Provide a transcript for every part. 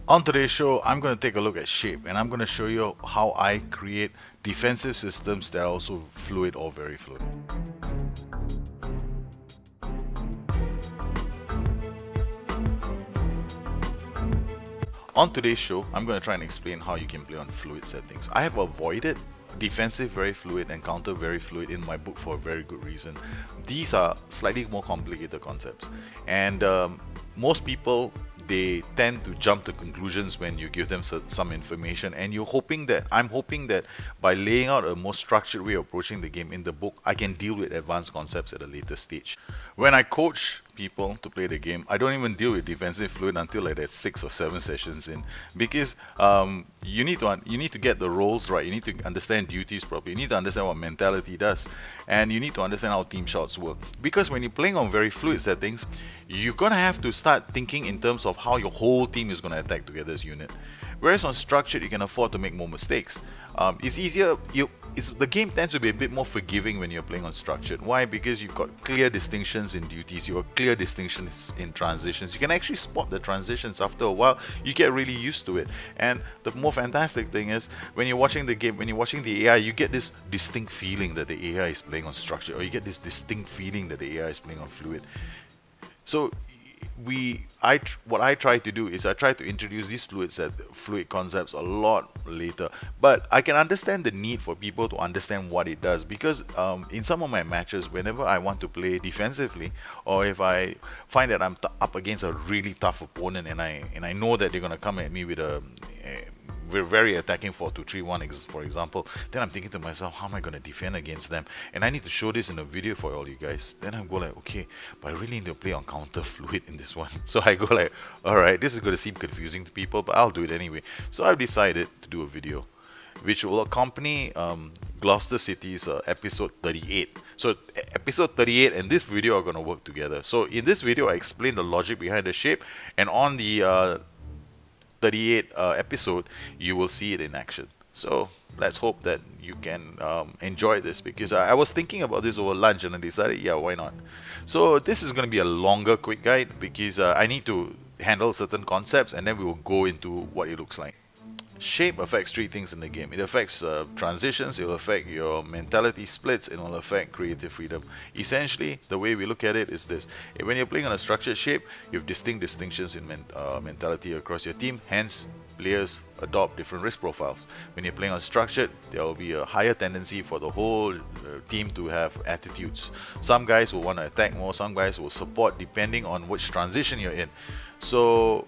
On today's show, I'm going to take a look at shape and I'm going to show you how I create defensive systems that are also fluid or very fluid. On today's show, I'm going to try and explain how you can play on fluid settings. I have avoided defensive very fluid and counter very fluid in my book for a very good reason. These are slightly more complicated concepts, and most people, they tend to jump to conclusions when you give them some information, and I'm hoping that by laying out a more structured way of approaching the game in the book, I can deal with advanced concepts at a later stage. When I coach people to play the game, I don't even deal with defensive fluid until like that 6 or 7 sessions in, because you need to get the roles right. You need to understand duties properly. You need to understand what mentality does, and you need to understand how team shots work. Because when you're playing on very fluid settings, you're gonna have to start thinking in terms of how your whole team is gonna attack together as a unit. Whereas on structured, you can afford to make more mistakes. It's easier. The game tends to be a bit more forgiving when you're playing on structured. Why? Because you've got clear distinctions in duties. You've got clear distinctions in transitions. You can actually spot the transitions after a while. You get really used to it. And the more fantastic thing is when you're watching the game, when you're watching the AI, you get this distinct feeling that the AI is playing on structured, or you get this distinct feeling that the AI is playing on fluid. So what I try to do is I try to introduce these fluid concepts a lot later, but I can understand the need for people to understand what it does, because in some of my matches, whenever I want to play defensively, or if I find that I'm up against a really tough opponent, and I know that they're gonna come at me with a we're very attacking 4-2-3-1, for example, then I'm thinking to myself, how am I going to defend against them? And I need to show this in a video for all you guys. Then I'm go like, okay, but I really need to play on counter fluid in this one. So I go like, alright, this is going to seem confusing to people, but I'll do it anyway. So I've decided to do a video which will accompany Gloucester City's episode 38. So episode 38 and this video are going to work together. So in this video, I explain the logic behind the shape, and on the 38 episode, you will see it in action. So let's hope that you can enjoy this, because I was thinking about this over lunch and I decided, yeah, why not? So this is going to be a longer quick guide, because I need to handle certain concepts and then we will go into what it looks like. Shape affects three things in the game. It affects transitions, it will affect your mentality splits, it will affect creative freedom. Essentially, the way we look at it is this. When you're playing on a structured shape, you have distinct distinctions in mentality across your team, hence players adopt different risk profiles. When you're playing on structured, there will be a higher tendency for the whole team to have attitudes. Some guys will want to attack more, some guys will support depending on which transition you're in. So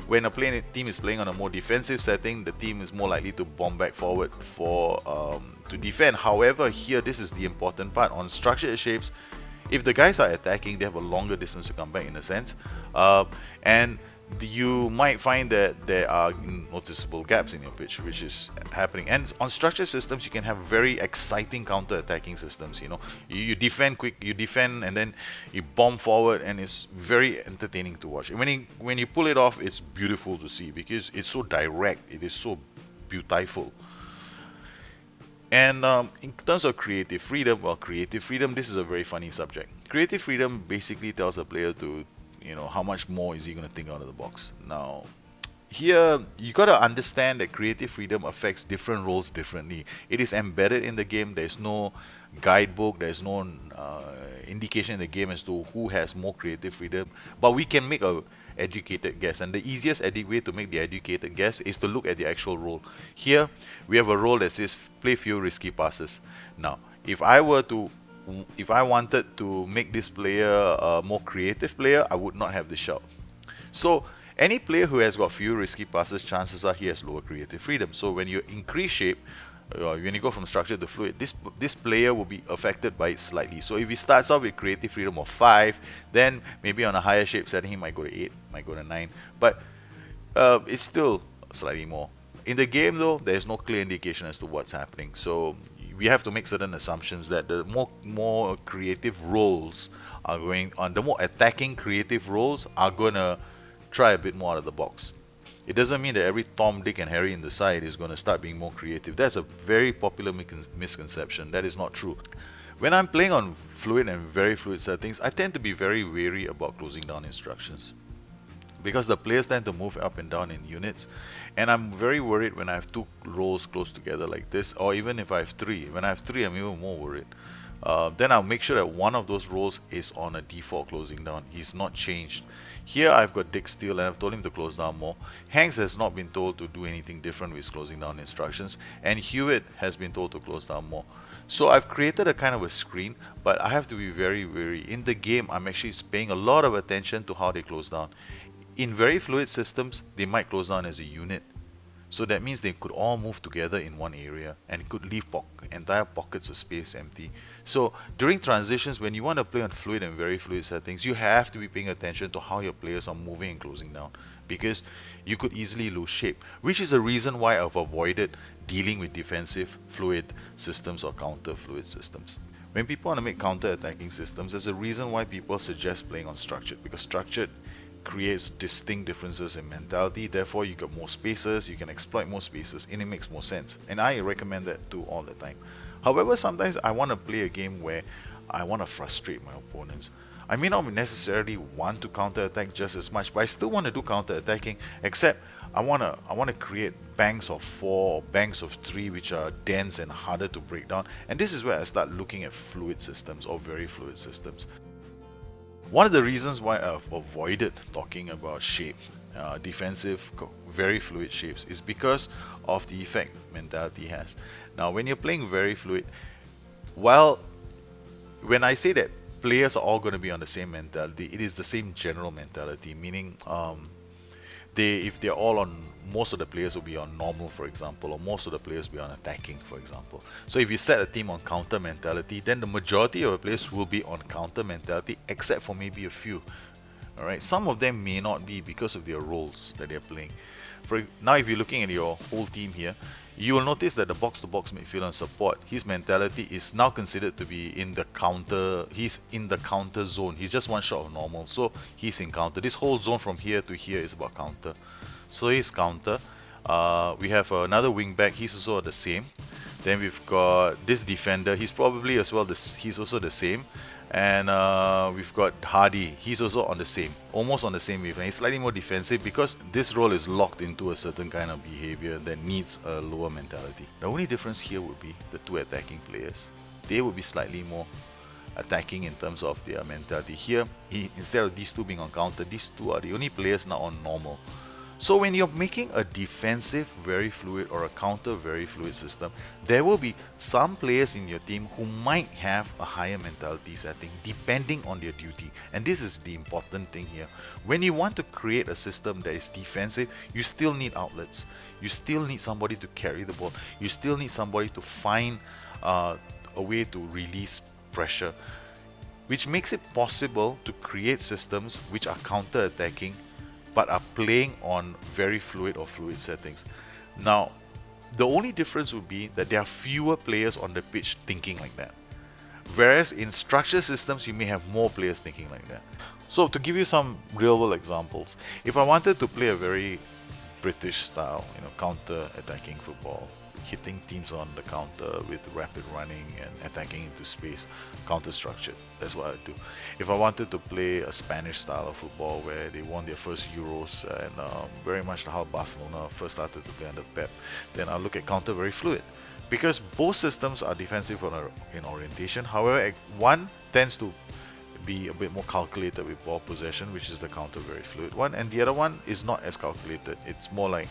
when a team is playing on a more defensive setting, the team is more likely to bomb back forward to defend. However, here this is the important part. On structured shapes, if the guys are attacking, they have a longer distance to come back in a sense, and you might find that there are noticeable gaps in your pitch, which is happening. And on structured systems, you can have very exciting counter-attacking systems. You defend quick, you defend, and then you bomb forward, and it's very entertaining to watch. And when you pull it off, it's beautiful to see, because it's so direct, it is so beautiful. And in terms of creative freedom, this is a very funny subject. Creative freedom basically tells a player to, how much more is he going to think out of the box. Now, here you got to understand that creative freedom affects different roles differently. It is embedded in the game. There's no guidebook, there's no indication in the game as to who has more creative freedom, but we can make a educated guess, and the easiest way to make the educated guess is to look at the actual role. Here we have a role that says play few risky passes. Now, if I wanted to make this player a more creative player, I would not have this shout. So any player who has got few risky passes, chances are he has lower creative freedom. So when you increase shape, when you go from structured to fluid, this player will be affected by it slightly. So if he starts off with creative freedom of 5, then maybe on a higher shape setting he might go to 8, might go to 9, but it's still slightly more. In the game though, there's no clear indication as to what's happening, so we have to make certain assumptions that the more creative roles are going on, the more attacking creative roles are gonna try a bit more out of the box. It doesn't mean that every Tom, Dick and Harry in the side is going to start being more creative. That's a very popular misconception. That is not true. When I'm playing on fluid and very fluid settings, I tend to be very wary about closing down instructions. because the players tend to move up and down in units, and I'm very worried when I have two rows close together like this, or even if I have three. When I have three, I'm even more worried. Then I'll make sure that one of those rows is on a default closing down. He's not changed. Here I've got Dick Steele and I've told him to close down more. Hanks has not been told to do anything different with his closing down instructions, and Hewitt has been told to close down more. So I've created a kind of a screen, but I have to be very wary. In the game, I'm actually paying a lot of attention to how they close down. In very fluid systems, they might close down as a unit. So that means they could all move together in one area and could leave entire pockets of space empty. So during transitions, when you want to play on fluid and very fluid settings, you have to be paying attention to how your players are moving and closing down, because you could easily lose shape, which is the reason why I've avoided dealing with defensive fluid systems or counter fluid systems. When people want to make counter attacking systems, there's a reason why people suggest playing on structured, because structured creates distinct differences in mentality. Therefore, you get more spaces, you can exploit more spaces, and it makes more sense. And I recommend that too all the time. However, sometimes I want to play a game where I want to frustrate my opponents. I may not necessarily want to counter attack just as much, but I still want to do counter attacking, except I wanna create banks of 4 or banks of 3 which are dense and harder to break down. And this is where I start looking at fluid systems or very fluid systems. One of the reasons why I've avoided talking about shape, defensive, very fluid shapes, is because of the effect mentality has. Now, when you're playing very fluid, while when I say that players are all going to be on the same mentality, it is the same general mentality, meaning if they're all on, most of the players will be on normal, for example, or most of the players will be on attacking, for example. So if you set a team on counter mentality, then the majority of the players will be on counter mentality, except for maybe a few. Alright, some of them may not be because of their roles that they're playing. Now if you're looking at your whole team here, you will notice that the box-to-box midfielder and support, his mentality is now considered to be in the counter. He's in the counter zone. He's just one shot of normal, so he's in counter. This whole zone from here to here is about counter. So he's counter. We have another wing back. He's also the same. Then we've got this defender. He's probably as well. He's also the same. And we've got Hardy. He's also on the same, almost on the same wavelength. He's slightly more defensive because this role is locked into a certain kind of behavior that needs a lower mentality. The only difference here would be the two attacking players. They would be slightly more attacking in terms of their mentality. Here, instead of these two being on counter, these two are the only players now on normal. So when you're making a defensive very fluid or a counter very fluid system, there will be some players in your team who might have a higher mentality setting depending on their duty. And this is the important thing here. When you want to create a system that is defensive, you still need outlets. You still need somebody to carry the ball. You still need somebody to find a way to release pressure, which makes it possible to create systems which are counter-attacking but are playing on very fluid or fluid settings. Now, the only difference would be that there are fewer players on the pitch thinking like that. Whereas in structured systems, you may have more players thinking like that. So to give you some real-world examples, if I wanted to play a very British style, counter-attacking football, hitting teams on the counter with rapid running and attacking into space, counter-structured, that's what I'd do. If I wanted to play a Spanish style of football where they won their first Euros and very much how Barcelona first started to play under Pep, then I'll look at counter very fluid. Because both systems are defensive in orientation, however, one tends to be a bit more calculated with ball possession, which is the counter very fluid one, and the other one is not as calculated. It's more like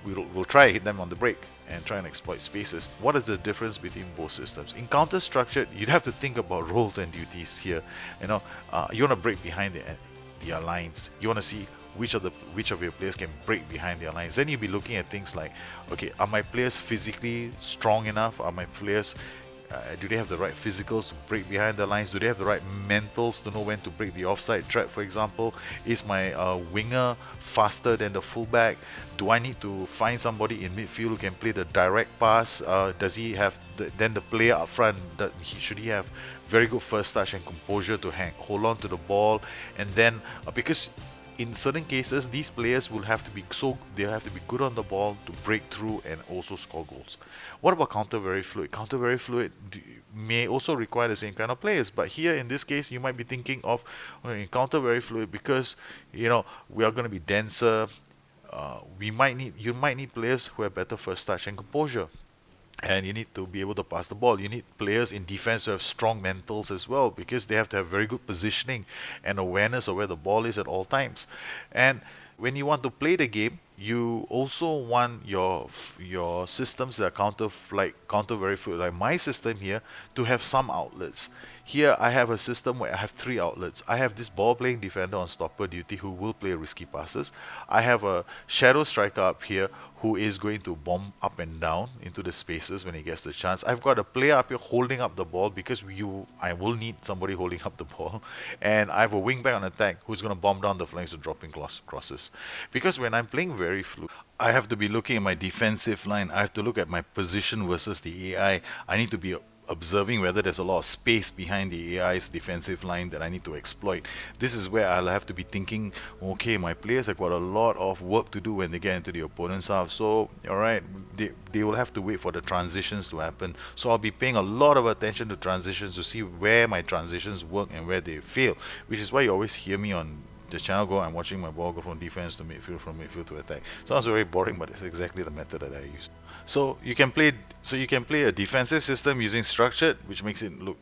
we'll try to hit them on the break and try and exploit spaces. What is the difference between both systems? In counter structured, you'd have to think about roles and duties here. You want to break behind the lines. You want to see which of your players can break behind their lines. Then you'll be looking at things like, okay, are my players physically strong enough? Are my players do they have the right physicals to break behind the lines? Do they have the right mentals to know when to break the offside trap, for example? Is my winger faster than the fullback? Do I need to find somebody in midfield who can play the direct pass? Does he have then the player up front? Should he have very good first touch and composure to hold on to the ball? And then because in certain cases, these players will have to be good on the ball to break through and also score goals. What about counter very fluid? Counter very fluid may also require the same kind of players. But here in this case, you might be thinking of counter very fluid because we are going to be denser. You might need players who have better first touch and composure. And you need to be able to pass the ball. You need players in defense who have strong mentals as well, because they have to have very good positioning and awareness of where the ball is at all times. And when you want to play the game, you also want your systems that are counter very fluid. Like my system here, to have some outlets. Here I have a system where I have three outlets. I have this ball playing defender on stopper duty who will play risky passes. I have a shadow striker up here who is going to bomb up and down into the spaces when he gets the chance. I've got a player up here holding up the ball because I will need somebody holding up the ball. And I have a wing back on attack who's going to bomb down the flanks and dropping crosses. Because when I'm playing very fluid, I have to be looking at my defensive line. I have to look at my position versus the AI. I need to be observing whether there's a lot of space behind the AI's defensive line that I need to exploit. This is where I'll have to be thinking, okay, my players have got a lot of work to do when they get into the opponent's half. So, alright, they will have to wait for the transitions to happen. So I'll be paying a lot of attention to transitions to see where my transitions work and where they fail, which is why you always hear me on the channel I'm watching my ball go from defense to midfield, from midfield to attack. Sounds very boring, but it's exactly the method that I use. So you can play a defensive system using structured, which makes it look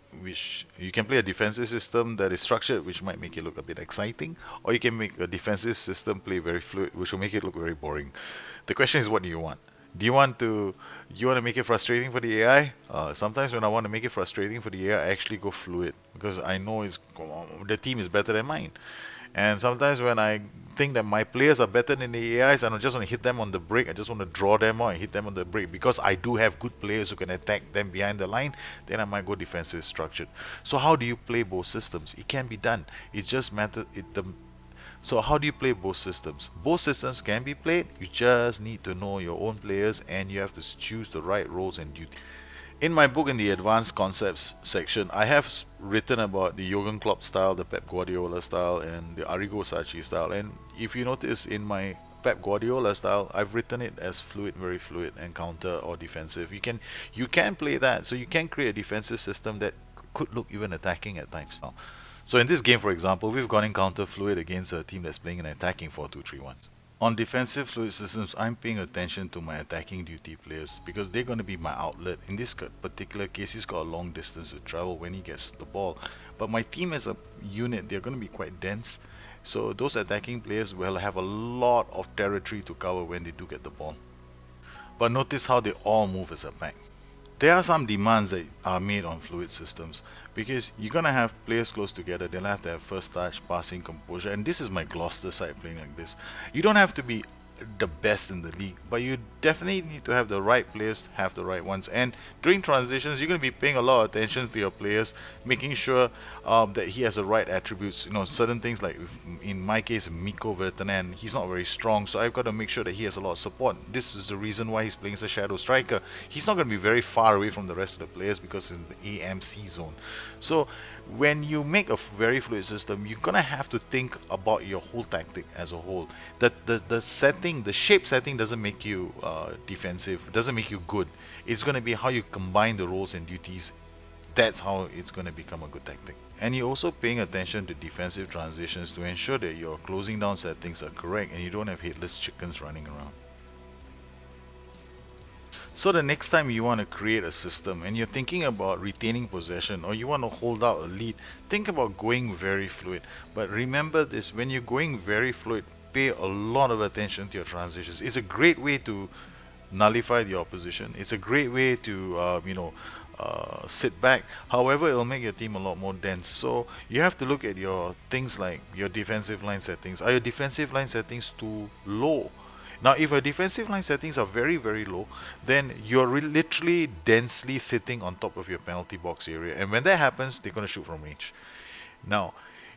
you can play a defensive system that is structured, which might make it look a bit exciting, or you can make a defensive system play very fluid, which will make it look very boring. The question is, what do you want? Do you want to make it frustrating for the AI? Sometimes when I want to make it frustrating for the AI, I actually go fluid because I know the team is better than mine. And sometimes when I think that my players are better than the AIs and I just want to hit them on the break, I just want to draw them out and hit them on the break because I do have good players who can attack them behind the line, then I might go defensive structured. So how do you play both systems? It can be done. It just matters. So how do you play both systems? Both systems can be played. You just need to know your own players and you have to choose the right roles and duties. In my book, in the advanced concepts section, I have written about the Jurgen Klopp style, the Pep Guardiola style, and the Arrigo Sacchi style. And if you notice, in my Pep Guardiola style, I've written it as fluid, very fluid, and counter or defensive. You can play that, so you can create a defensive system that could look even attacking at times. So in this game, for example, we've gone in counter fluid against a team that's playing an attacking 4-2-3-1. On defensive fluid systems, I'm paying attention to my attacking duty players because they're going to be my outlet. In this particular case, he's got a long distance to travel when he gets the ball. But my team as a unit, they're going to be quite dense. So those attacking players will have a lot of territory to cover when they do get the ball. But notice how they all move as a pack. There are some demands that are made on fluid systems because you're going to have players close together. They'll have to have first touch, passing, composure, and this is my Gloucester side playing like this. You don't have to be the best in the league, but you definitely need to have the right players, have the right ones. And during transitions, you're going to be paying a lot of attention to your players, making sure that he has the right attributes. Certain things like, in my case, Mikko Virtanen, he's not very strong, so I've got to make sure that he has a lot of support. This is the reason why he's playing as a shadow striker. He's not going to be very far away from the rest of the players because in the AMC zone. So when you make a very fluid system, you're gonna have to think about your whole tactic as a whole. The shape setting doesn't make you defensive, doesn't make you good. It's gonna be how you combine the roles and duties. That's how it's gonna become a good tactic. And you're also paying attention to defensive transitions to ensure that your closing down settings are correct and you don't have headless chickens running around. So the next time you want to create a system and you're thinking about retaining possession or you want to hold out a lead, think about going very fluid. But remember this, when you're going very fluid, pay a lot of attention to your transitions. It's a great way to nullify the opposition. It's a great way to sit back. However, it'll make your team a lot more dense. So you have to look at your things like your defensive line settings. Are your defensive line settings too low? Now, if your defensive line settings are very, very low, then you're literally densely sitting on top of your penalty box area. And when that happens, they're going to shoot from range. Now,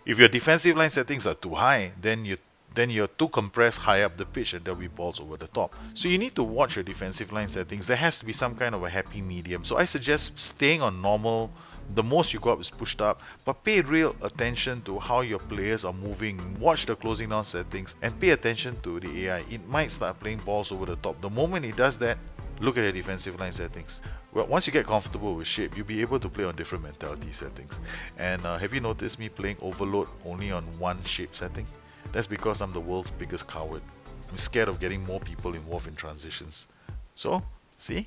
if your defensive line settings are too high, then you're too compressed high up the pitch and there'll be balls over the top. So you need to watch your defensive line settings. There has to be some kind of a happy medium. So I suggest staying on normal. The most you go up is pushed up, but pay real attention to how your players are moving. Watch the closing down settings and pay attention to the AI. It might start playing balls over the top. The moment it does that, Look at your defensive line settings. Well, once you get comfortable with shape, you'll be able to play on different mentality settings. And have you noticed me playing overload only on one shape setting? That's because I'm the world's biggest coward. I'm scared of getting more people involved in transitions. So, see?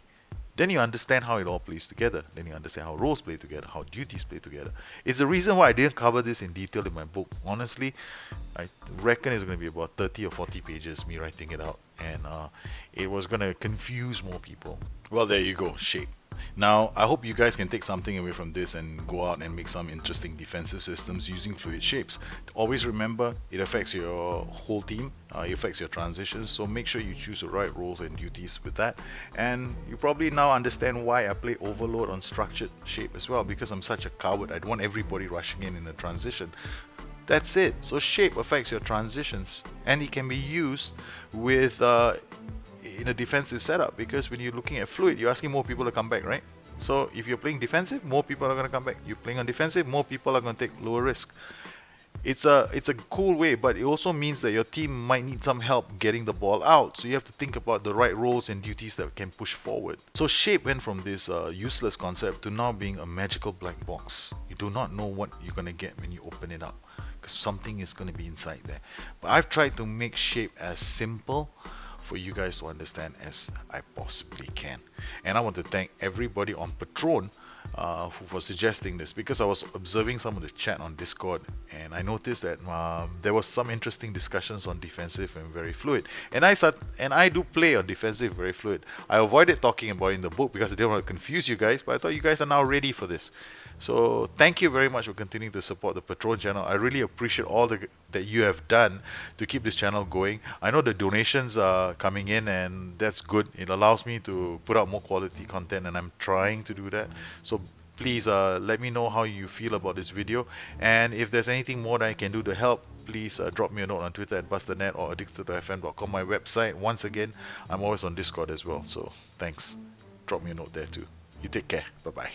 Then you understand how it all plays together. Then you understand how roles play together, how duties play together. It's the reason why I didn't cover this in detail in my book. Honestly, I reckon it's going to be about 30 or 40 pages, me writing it out. And it was going to confuse more people. Well, there you go, shape. Now, I hope you guys can take something away from this and go out and make some interesting defensive systems using fluid shapes. Always remember, it affects your whole team, it affects your transitions, so make sure you choose the right roles and duties with that. And you probably now understand why I play overload on structured shape as well, because I'm such a coward. I'd want everybody rushing in a transition. That's it. So shape affects your transitions, and it can be used with in a defensive setup, because when you're looking at fluid, you're asking more people to come back, right? So if you're playing defensive, more people are going to come back. You're playing on defensive, more people are going to take lower risk. It's a cool way, but it also means that your team might need some help getting the ball out. So you have to think about the right roles and duties that can push forward. So shape went from this useless concept to now being a magical black box. You do not know what you're going to get when you open it up, because something is going to be inside there. But I've tried to make shape as simple for you guys to understand as I possibly can. And I want to thank everybody on Patreon for suggesting this, because I was observing some of the chat on Discord and I noticed that there was some interesting discussions on defensive and very fluid. And I do play on defensive very fluid. I avoided talking about it in the book because I didn't want to confuse you guys, but I thought you guys are now ready for this. So thank you very much for continuing to support the Patron channel. I really appreciate all that you have done to keep this channel going. I know the donations are coming in, and that's good. It allows me to put out more quality content, and I'm trying to do that. So please let me know how you feel about this video, and if there's anything more that I can do to help, please drop me a note on Twitter at BusterNet or addicted2fm.com, my website. Once again, I'm always on Discord as well, so thanks. Drop me a note there too. You take care. Bye bye.